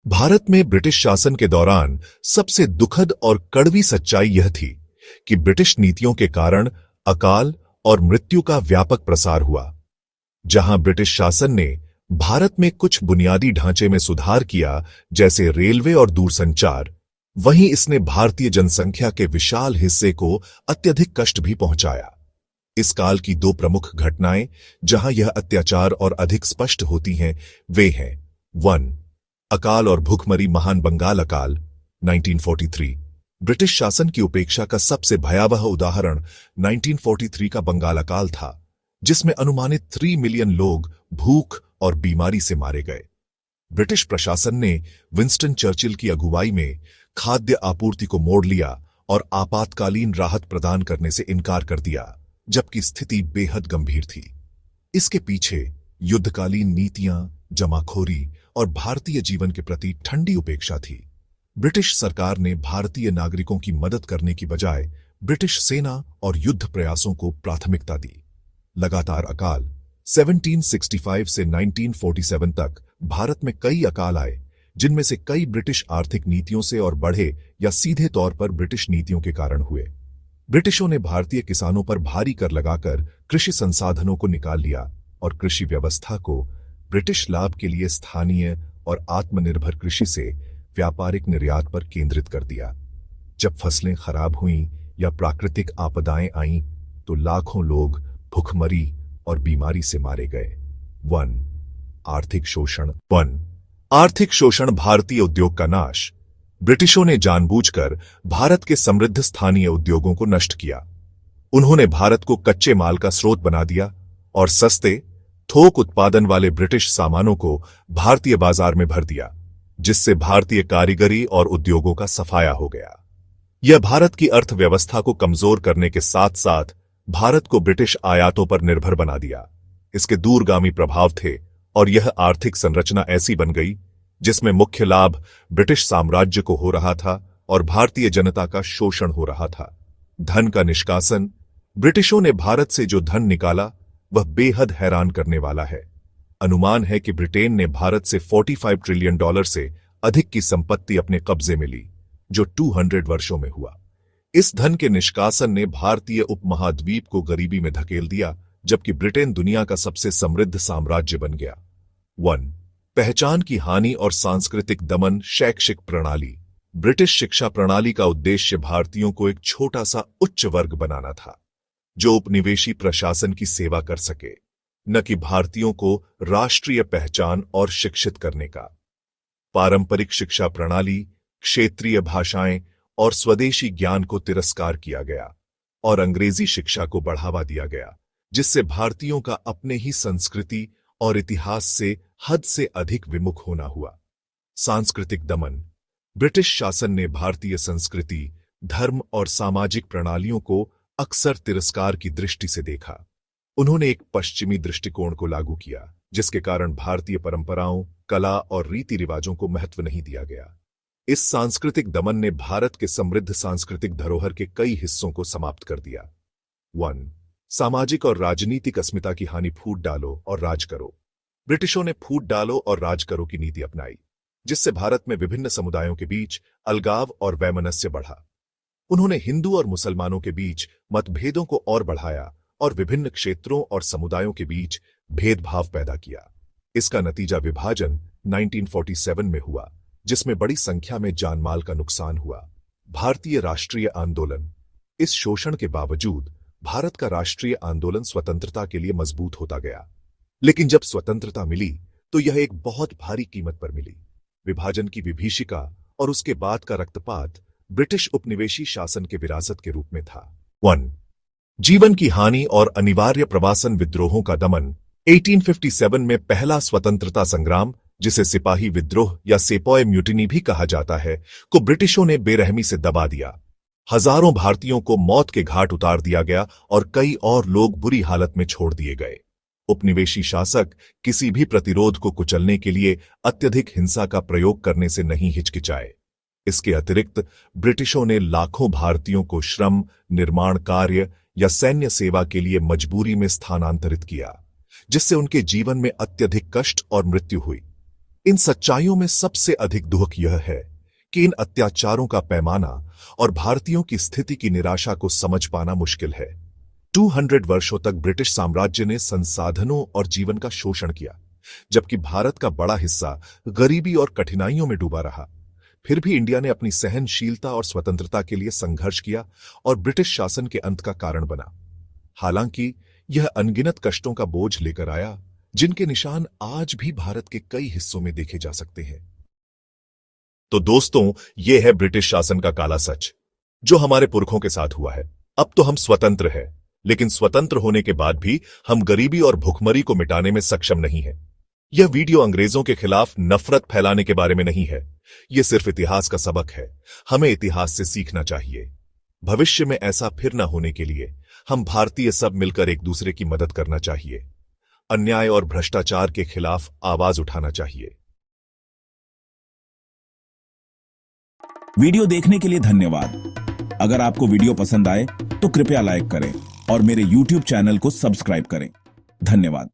भारत में ब्रिटिश शासन के दौरान सबसे दुखद और कड़वी सच्चाई यह थी कि ब्रिटिश नीतियों के कारण अकाल और मृत्यु का व्यापक प्रसार हुआ। जहां ब्रिटिश शासन ने भारत में कुछ बुनियादी ढांचे में सुधार किया, जैसे रेलवे और दूरसंचार, वहीं इसने भारतीय जनसंख्या के विशाल हिस्से को अत्यधिक कष्ट भी पहुंचाया। इस काल की दो प्रमुख घटनाएं जहां यह अत्याचार और अधिक स्पष्ट होती हैं, वे हैं 1. अकाल और भूखमरी। महान बंगाल अकाल 1943। ब्रिटिश शासन की उपेक्षा का सबसे भयावह उदाहरण 1943 का बंगाल अकाल था, जिसमें अनुमानित 3 मिलियन लोग भूख और बीमारी से मारे गए। ब्रिटिश प्रशासन ने विंस्टन चर्चिल की अगुवाई में खाद्य आपूर्ति को मोड़ लिया और आपातकालीन राहत प्रदान करने से इनकार कर दिया, जबकि स्थिति बेहद गंभीर थी। इसके पीछे युद्धकालीन नीतियां, जमाखोरी और भारतीय जीवन के प्रति ठंडी उपेक्षा थी। ब्रिटिश सरकार ने भारतीय नागरिकों की मदद करने की बजाय ब्रिटिश सेना और युद्ध प्रयासों को प्राथमिकता दी। लगातार अकाल 1765 से 1947 तक भारत में कई अकाल आए, जिनमें से कई ब्रिटिश आर्थिक नीतियों से और बढ़े या सीधे तौर पर ब्रिटिश नीतियों के कारण हुए। ब्रिटिशों ने भारतीय किसानों पर भारी कर लगाकर कृषि संसाधनों को निकाल लिया और कृषि व्यवस्था को ब्रिटिश लाभ के लिए स्थानीय और आत्मनिर्भर कृषि से व्यापारिक निर्यात पर केंद्रित कर दिया। जब फसलें खराब हुईं या प्राकृतिक आपदाएं आईं, तो लाखों लोग भूखमरी और बीमारी से मारे गए। 1. आर्थिक शोषण। आर्थिक शोषण। भारतीय उद्योग का नाश। ब्रिटिशों ने जानबूझकर भारत के समृद्ध स्थानीय उद्योगों को नष्ट किया। उन्होंने भारत को कच्चे माल का स्रोत बना दिया और सस्ते, थोक उत्पादन वाले ब्रिटिश सामानों को भारतीय बाजार में भर दिया, जिससे भारतीय कारीगरी और उद्योगों का सफाया हो गया। यह भारत की अर्थव्यवस्था को कमजोर करने के साथ साथ भारत को ब्रिटिश आयातों पर निर्भर बना दिया। इसके दूरगामी प्रभाव थे और यह आर्थिक संरचना ऐसी बन गई जिसमें मुख्य लाभ ब्रिटिश साम्राज्य को हो रहा था और भारतीय जनता का शोषण हो रहा था। धन का निष्कासन। ब्रिटिशों ने भारत से जो धन निकाला वह बेहद हैरान करने वाला है। अनुमान है कि ब्रिटेन ने भारत से $45 ट्रिलियन से अधिक की संपत्ति अपने कब्जे में ली, जो 200 वर्षों में हुआ। इस धन के निष्कासन ने भारतीय उपमहाद्वीप को गरीबी में धकेल दिया, जबकि ब्रिटेन दुनिया का सबसे समृद्ध साम्राज्य बन गया। 1. पहचान की हानि और सांस्कृतिक दमन। शैक्षिक प्रणाली। ब्रिटिश शिक्षा प्रणाली का उद्देश्य भारतीयों को एक छोटा सा उच्च वर्ग बनाना था, जो उपनिवेशी प्रशासन की सेवा कर सके, न कि भारतीयों को राष्ट्रीय पहचान और शिक्षित करने का। पारंपरिक शिक्षा प्रणाली, क्षेत्रीय भाषाएं और स्वदेशी ज्ञान को तिरस्कार किया गया और अंग्रेजी शिक्षा को बढ़ावा दिया गया, जिससे भारतीयों का अपने ही संस्कृति और इतिहास से हद से अधिक विमुख होना हुआ। सांस्कृतिक दमन। ब्रिटिश शासन ने भारतीय संस्कृति, धर्म और सामाजिक प्रणालियों को अक्सर तिरस्कार की दृष्टि से देखा। उन्होंने एक पश्चिमी दृष्टिकोण को लागू किया, जिसके कारण भारतीय परंपराओं, कला और रीति रिवाजों को महत्व नहीं दिया गया। इस सांस्कृतिक दमन ने भारत के समृद्ध सांस्कृतिक धरोहर के कई हिस्सों को समाप्त कर दिया। 1. सामाजिक और राजनीतिक अस्मिता की हानि। फूट डालो और राज करो। ब्रिटिशों ने फूट डालो और राज करो की नीति अपनाई, जिससे भारत में विभिन्न समुदायों के बीच अलगाव और वैमनस्य बढ़ा। उन्होंने हिंदू और मुसलमानों के बीच मतभेदों को और बढ़ाया और विभिन्न क्षेत्रों और समुदायों के बीच भेदभाव पैदा किया। इसका नतीजा विभाजन 1947 में हुआ, जिसमें बड़ी संख्या में जानमाल का नुकसान हुआ। भारतीय राष्ट्रीय आंदोलन। इस शोषण के बावजूद भारत का राष्ट्रीय आंदोलन स्वतंत्रता के लिए मजबूत होता गया, लेकिन जब स्वतंत्रता मिली तो यह एक बहुत भारी कीमत पर मिली। विभाजन की विभीषिका और उसके बाद का रक्तपात ब्रिटिश उपनिवेशी शासन के विरासत के रूप में था। 1. जीवन की हानि और अनिवार्य प्रवासन विद्रोहों का दमन। 1857 में पहला स्वतंत्रता संग्राम, जिसे सिपाही विद्रोह या सेपॉय म्यूटिनी भी कहा जाता है, को ब्रिटिशों ने बेरहमी से दबा दिया। हजारों भारतीयों को मौत के घाट उतार दिया गया और कई और लोग बुरी हालत में छोड़ दिए गए। उपनिवेशी शासक किसी भी प्रतिरोध को कुचलने के लिए अत्यधिक हिंसा का प्रयोग करने से नहीं हिचकिचाए। इसके अतिरिक्त ब्रिटिशों ने लाखों भारतीयों को श्रम, निर्माण कार्य या सैन्य सेवा के लिए मजबूरी में स्थानांतरित किया, जिससे उनके जीवन में अत्यधिक कष्ट और मृत्यु हुई। इन सच्चाइयों में सबसे अधिक दुख यह है कि इन अत्याचारों का पैमाना और भारतीयों की स्थिति की निराशा को समझ पाना मुश्किल है। 200 वर्षों तक ब्रिटिश साम्राज्य ने संसाधनों और जीवन का शोषण किया, जबकि भारत का बड़ा हिस्सा गरीबी और कठिनाइयों में डूबा रहा। फिर भी इंडिया ने अपनी सहनशीलता और स्वतंत्रता के लिए संघर्ष किया और ब्रिटिश शासन के अंत का कारण बना। हालांकि यह अनगिनत कष्टों का बोझ लेकर आया, जिनके निशान आज भी भारत के कई हिस्सों में देखे जा सकते हैं। तो दोस्तों, यह है ब्रिटिश शासन का काला सच, जो हमारे पुरखों के साथ हुआ है। अब तो हम स्वतंत्र हैं, लेकिन स्वतंत्र होने के बाद भी हम गरीबी और भुखमरी को मिटाने में सक्षम नहीं हैं। यह वीडियो अंग्रेजों के खिलाफ नफरत फैलाने के बारे में नहीं है। यह सिर्फ इतिहास का सबक है। हमें इतिहास से सीखना चाहिए। भविष्य में ऐसा फिर न होने के लिए हम भारतीय सब मिलकर एक दूसरे की मदद करना चाहिए। अन्याय और भ्रष्टाचार के खिलाफ आवाज उठाना चाहिए। वीडियो देखने के लिए धन्यवाद। अगर आपको वीडियो पसंद आए तो कृपया लाइक करें और मेरे YouTube चैनल को सब्सक्राइब करें। धन्यवाद।